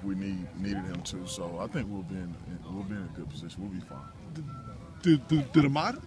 we needed him to. So I think we'll be in a good position. We'll be fine. Did Ahmad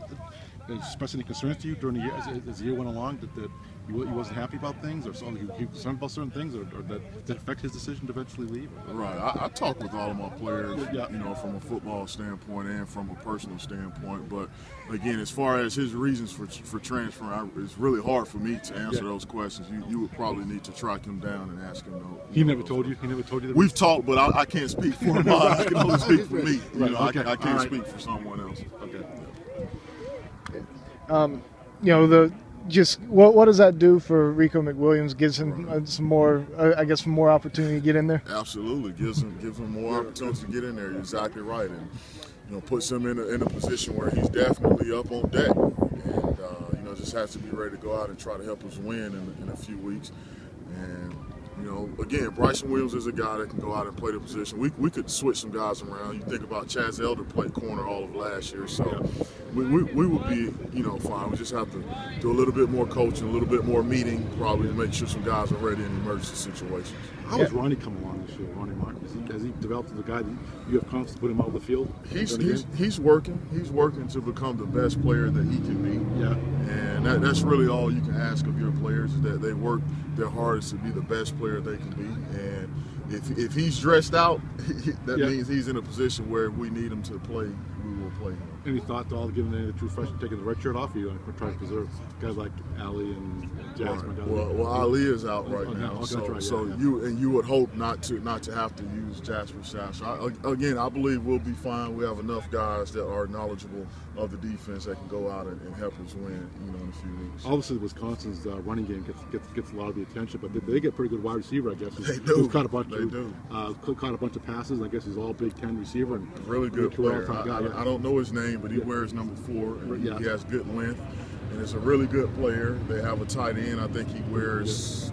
express any concerns to you during the year as the year went along that he wasn't happy about things, or something he was concerned about certain things, or that affect his decision to eventually leave? Right. I talk with all of my players, you know, from a football standpoint and from a personal standpoint. But again, as far as his reasons for transferring, it's really hard for me to answer those questions. You would probably need to track him down and ask him. He never told you. He never told you. We've talked, but I can't speak for him. I can only speak for me. You know, I can't speak for someone else. Okay. You know, what does that do for Rico McWilliams? Gives him some more, I guess, more opportunity to get in there. Absolutely, gives him more opportunity to get in there. You're exactly right, and you know, puts him in a position where he's definitely up on deck, and you know, just has to be ready to go out and try to help us win in a few weeks. And you know, again, Bryson Williams is a guy that can go out and play the position. We could switch some guys around. You think about Chaz Elder played corner all of last year, so we would be, you know, fine. We just have to do a little bit more coaching, a little bit more meeting, probably to make sure some guys are ready in emergency situations. How has Ronnie come along this year, Ronnie Martin? Has he developed as a guy that you have confidence to put him out of the field? He's working. He's working to become the best player that he can be. Yeah. And that's really all you can ask of your players, is that they work their hardest to be the best player they can be. And if he's dressed out, that means he's in a position where if we need him to play, we will play him. Any thought to all giving any true freshmen taking the red shirt off, or you trying to preserve guys like Ali and Jasmine? Right. Well, Ali is out right now, so you would hope not to have to use Jasper Sash. Again, I believe we'll be fine. We have enough guys that are knowledgeable of the defense that can go out and help us win, you know, in a few weeks. Obviously, Wisconsin's running game gets a lot of the attention, but they get pretty good wide receiver, I guess. They do. Caught a bunch of passes. I guess he's all Big Ten receiver and really good player. I don't know his name, but he wears number 4, and he has good length, and is a really good player. They have a tight end. I think he wears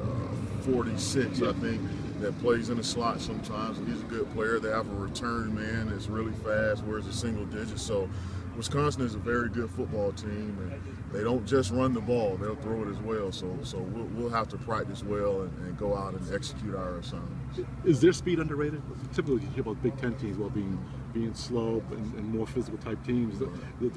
46. I think, that plays in the slot sometimes, and he's a good player. They have a return man that's really fast, wears a single digit. So Wisconsin is a very good football team, and they don't just run the ball; they'll throw it as well. So we'll have to practice well and go out and execute our assignments. Is their speed underrated? Typically, you hear about Big Ten teams being slow and more physical type teams. The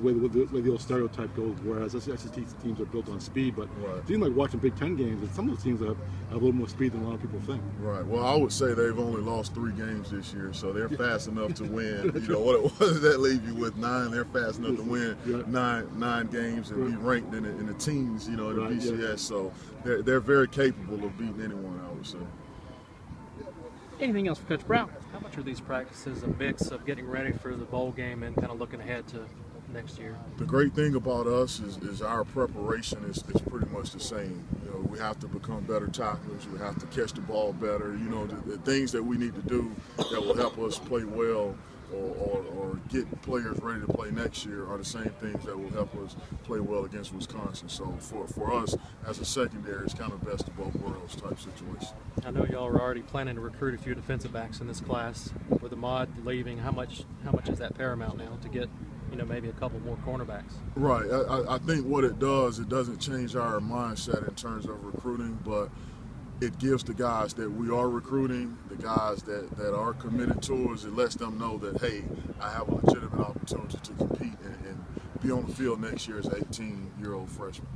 way the old stereotype goes, whereas SEC teams are built on speed. But it seems like watching Big Ten games, and some of those teams have a little more speed than a lot of people think. Right. Well, I would say they've only lost 3 games this year, so they're fast enough to win. You know, what does that leave you with? 9. They're fast enough to win 9 games and be ranked in the teens, you know, in the BCS. Yeah. So they're very capable of beating anyone, I would say. Anything else for Coach Brown? How much are these practices a mix of getting ready for the bowl game and kind of looking ahead to next year? The great thing about us is our preparation is pretty much the same. You know, we have to become better tacklers. We have to catch the ball better. You know, the things that we need to do that will help us play well or get players ready to play next year are the same things that will help us play well against Wisconsin. So for us as a secondary, it's kind of best of both worlds type situation. I know y'all are already planning to recruit a few defensive backs in this class. With Ahmad leaving, how much is that paramount now to get, you know, maybe a couple more cornerbacks? Right. I think what it does, it doesn't change our mindset in terms of recruiting, but it gives the guys that we are recruiting, the guys that are committed to us, it lets them know that, hey, I have a legitimate opportunity to compete and be on the field next year as an 18-year-old freshman.